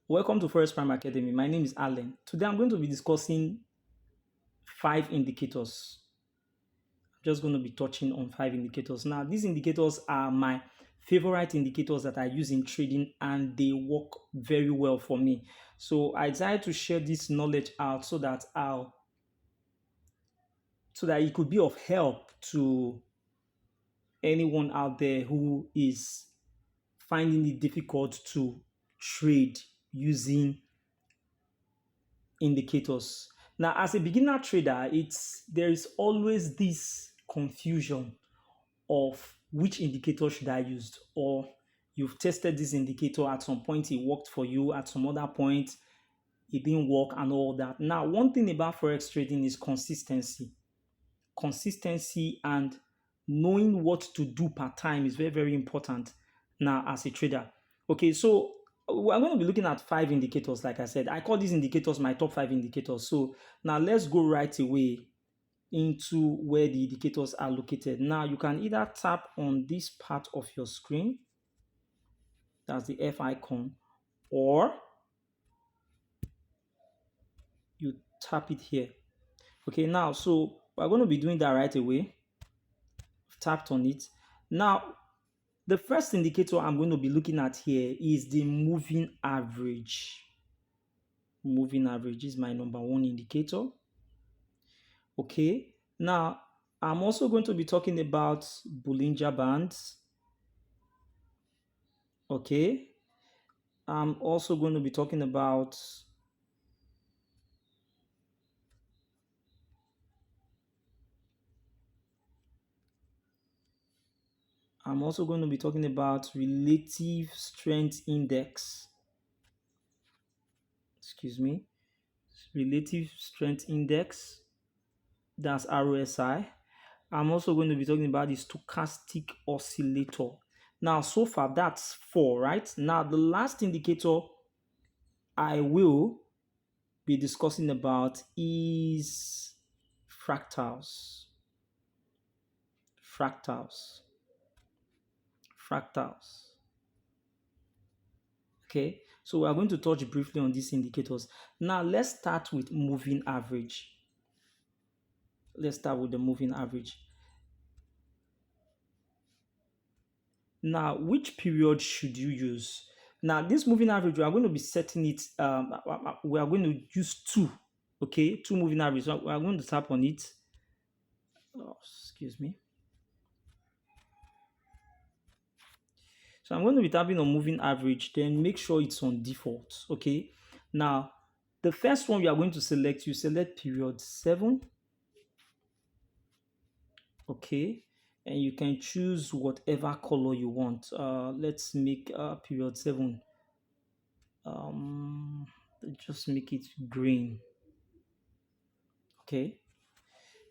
Welcome to Forex Prime Academy. My name is Alan. Today I'm going to be discussing 5 indicators. I'm just going to be touching on 5 indicators. Now, these indicators are my favorite indicators that I use in trading and they work very well for me. So I decided to share this knowledge out so that it could be of help to anyone out there who is finding it difficult to trade using indicators. Now, as a beginner trader, there is always this confusion of which indicator should I use, or you've tested this indicator at some point, it worked for you, at some other point, it didn't work, and all that. Now, one thing about Forex trading is consistency. Consistency and knowing what to do per time is very, very important now as a trader. Okay, so we're going to be looking at 5 indicators. Like I said, I call these indicators my top 5 indicators. So now let's go right away into where the indicators are located. Now you can either tap on this part of your screen, that's the F icon, or you tap it here. Okay, now so we're going to be doing that right away. Tapped on it. Now the first indicator I'm going to be looking at here is the moving average. Moving average is my number 1 indicator. Okay, now I'm also going to be talking about Bollinger Bands. Okay, I'm also going to be talking about relative strength index. Excuse me, relative strength index. That's RSI. I'm also going to be talking about the stochastic oscillator. Now, so far, that's 4, right? Now, the last indicator I will be discussing about is fractals. Fractals. Fractals. Okay, so we are going to touch briefly on these indicators. Now, let's start with moving average. Let's start with the moving average. Now, which period should you use? Now, this moving average, we are going to be setting it, we are going to use 2, okay? 2 moving averages. So we are going to tap on it. Oh, excuse me. So I'm going to be tapping on moving average, then make sure it's on default, okay? Now, the first one you are going to select, you select period 7, okay? And you can choose whatever color you want. Let's make period 7. Just make it green. Okay,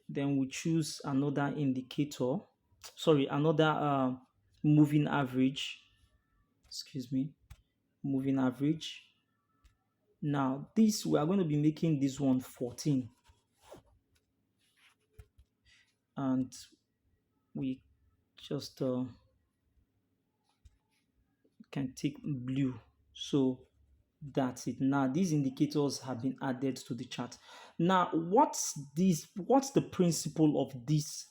then we choose another indicator, another moving average, excuse me, moving average. Now this, we are going to be making this one 14, and we just can take blue. So that's it. Now these indicators have been added to the chart. Now what's the principle of this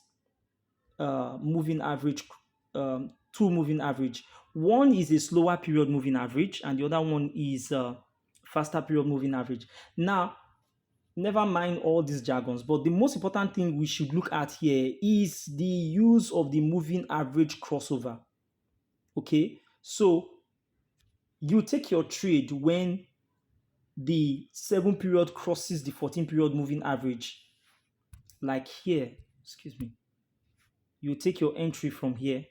moving average, 2 moving average? One is a slower period moving average and the other one is faster period moving average. Now never mind all these jargons, but the most important thing we should look at here is the use of the moving average crossover. Okay, so you take your trade when the 7 period crosses the 14 period moving average, like here. Excuse me, you take your entry from here,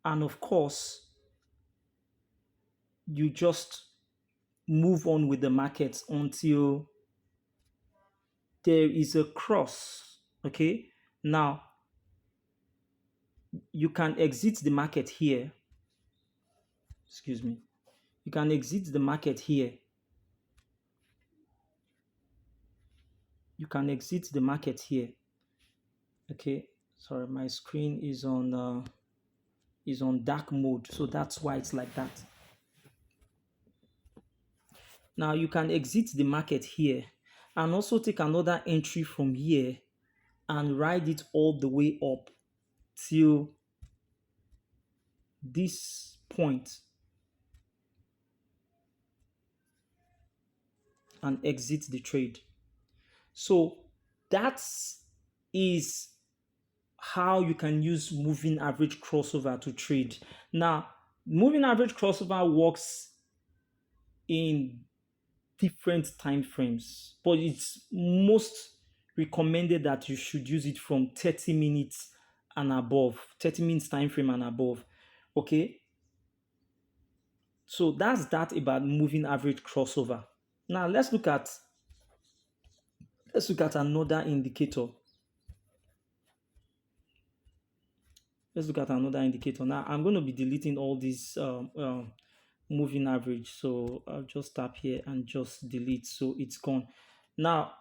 and of course you just move on with the market until there is a cross. Okay, now you can exit the market here. Excuse me, you can exit the market here. You can exit the market here. Okay, sorry, my screen is on dark mode, so that's why it's like that. Now you can exit the market here and also take another entry from here and ride it all the way up till this point and exit the trade. So that is how you can use moving average crossover to trade. Now, moving average crossover works in different time frames, but it's most recommended that you should use it from 30 minutes and above, 30 minutes time frame and above. Okay, so that's that about moving average crossover. Now let's look at another indicator. Let's look at another indicator. Now I'm going to be deleting all these moving average, so I'll just tap here and just delete, so it's gone. Now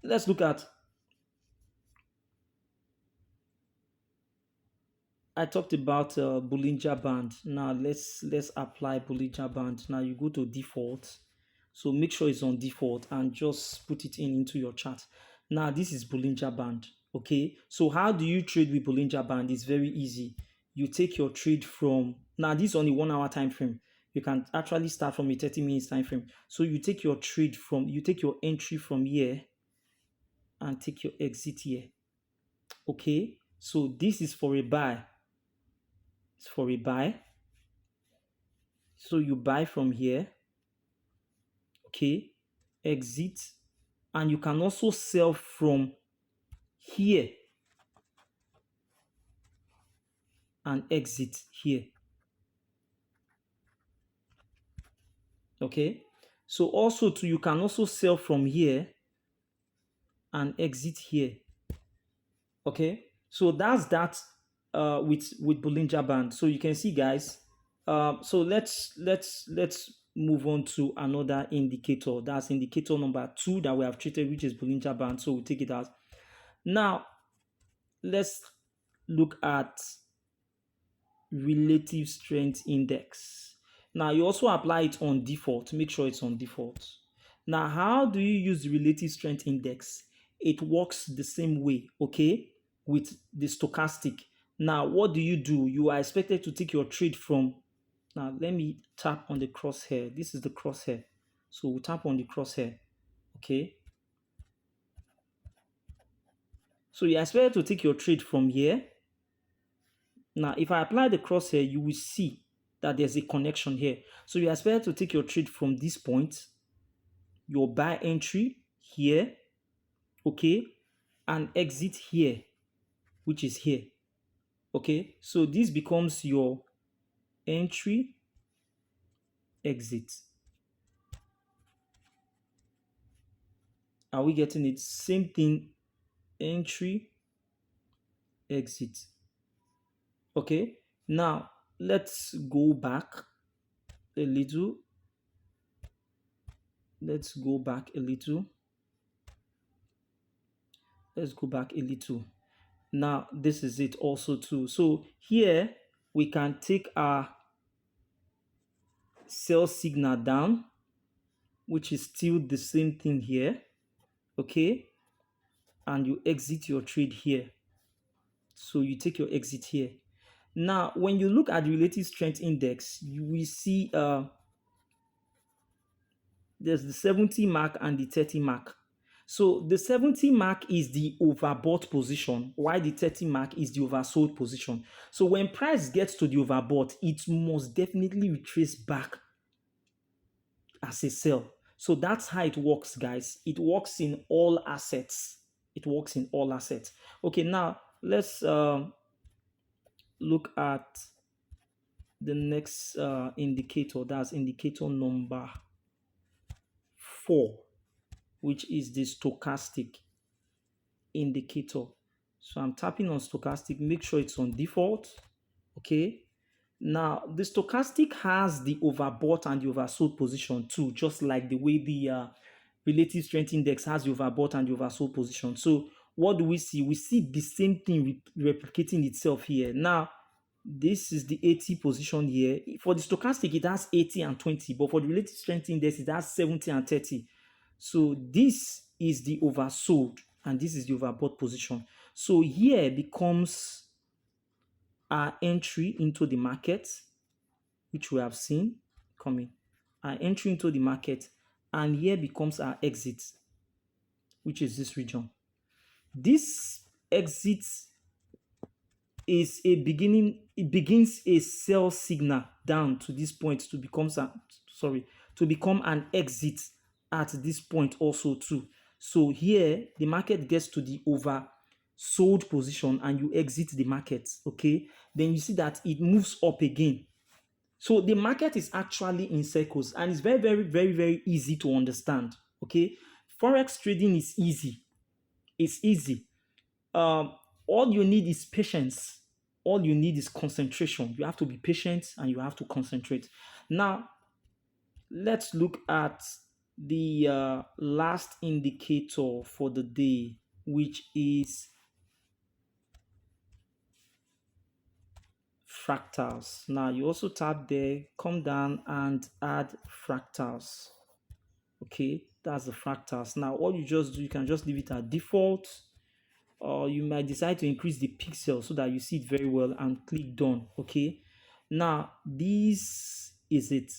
let's look at, I talked about Bollinger Band. Now let's apply Bollinger Band. Now you go to default, so make sure it's on default and just put it into your chart. Now this is Bollinger Band. Okay, so how do you trade with Bollinger Band? It's very easy. You take your trade from, now this is on a 1 hour time frame. You can actually start from a 30 minutes time frame. So you take your trade from, you take your entry from here and take your exit here. Okay, so this is for a buy. It's for a buy. So you buy from here. Okay, exit, and you can also sell from here and exit here. Okay, so also too, you can also sell from here and exit here. Okay, so that's that with Bollinger Band. So you can see, guys, so let's move on to another indicator. That's indicator number 2 that we have treated, which is Bollinger Band. So we'll take it out. Now let's look at relative strength index. Now you also apply it on default. Make sure it's on default. Now, how do you use the relative strength index? It works the same way, okay, with the stochastic. Now, what do? You are expected to take your trade from, now let me tap on the crosshair. This is the crosshair. So we'll tap on the crosshair, okay. So you're expected to take your trade from here. Now, if I apply the crosshair, you will see that there's a connection here. So you're expected to take your trade from this point, your buy entry here, okay, and exit here, which is here. Okay, so this becomes your entry, exit. Are we getting it? Same thing, entry, exit. Okay, now let's go back a little. Let's go back a little. Let's go back a little. Now this is it also too. So here we can take our sell signal down, which is still the same thing here, okay, and you exit your trade here. So you take your exit here. Now when you look at the relative strength index, you will see there's the 70 mark and the 30 mark. So the 70 mark is the overbought position, while the 30 mark is the oversold position. So when price gets to the overbought, it must definitely retrace back as a sell. So that's how it works, guys. It works in all assets. It works in all assets. Okay, now let's look at the next indicator. That's indicator number 4, which is the stochastic indicator. So I'm tapping on stochastic. Make sure it's on default. Okay. Now, the stochastic has the overbought and the oversold position too, just like the way the relative strength index has the overbought and the oversold position. So what do we see? We see the same thing replicating itself here. Now, This is the 80 position here. For the stochastic, it has 80 and 20, but for the relative strength index, it has 70 and 30. So this is the oversold and this is the overbought position. So here becomes our entry into the market, which we have seen coming. Our entry into the market, and here becomes our exit, which is this region. This exit is a beginning, it begins a sell signal down to this point to become an exit at this point also too. So here the market gets to the oversold position and you exit the market, okay? Then you see that it moves up again. So the market is actually in circles and it's very, very, very, very easy to understand, okay? Forex trading is easy. It's easy. All you need is patience. All you need is concentration. You have to be patient and you have to concentrate. Now, let's look at the last indicator for the day, which is fractals. Now, you also tap there, come down and add fractals. Okay, that's the fractals. Now, all you just do, you can just leave it at default. Or you might decide to increase the pixel so that you see it very well and click done. Okay, now this is it.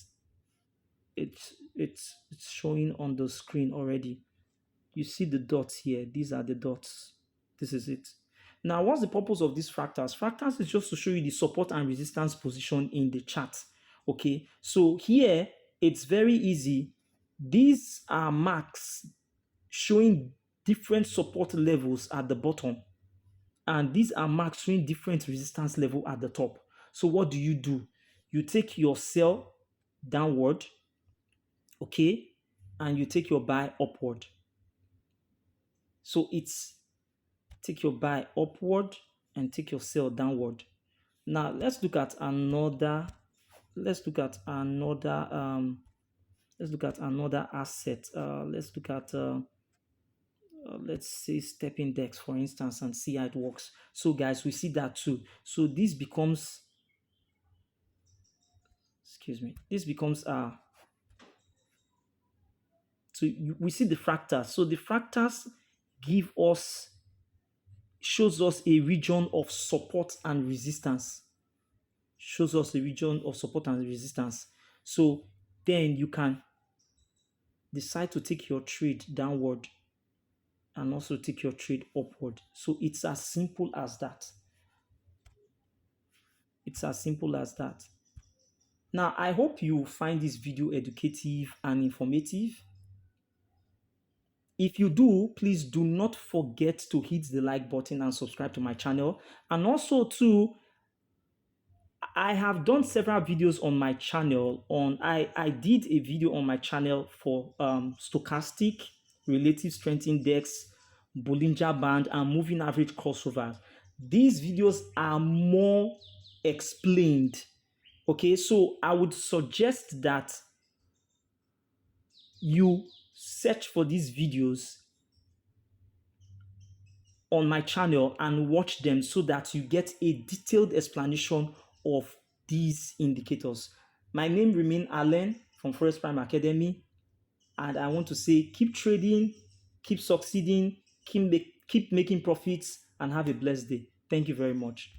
It's showing on the screen already. You see the dots here. These are the dots. This is it. Now, what's the purpose of these fractals? Fractals is just to show you the support and resistance position in the chart. Okay, so here it's very easy. These are marks showing different support levels at the bottom, and these are marks showing different resistance level at the top. So what do? You take your sell downward, okay, and you take your buy upward. So it's take your buy upward and take your sell downward. Now let's look at another asset. Let's say step index, for instance, and see how it works. So guys, we see that too. So this becomes, we see the fractals. So the fractals shows us a region of support and resistance. So then you can decide to take your trade downward and also take your trade upward. So it's as simple as that. Now, I hope you find this video educative and informative. If you do, please do not forget to hit the like button and subscribe to my channel. And also too, I have done several videos on my channel. I did a video on my channel for stochastic, relative strength index, Bollinger Band, and moving average crossovers. These videos are more explained. Okay, so I would suggest that you search for these videos on my channel and watch them so that you get a detailed explanation of these indicators. My name remains Alan from Forex Prime Academy, and I want to say keep trading, keep succeeding, keep making profits, and have a blessed day. Thank you very much.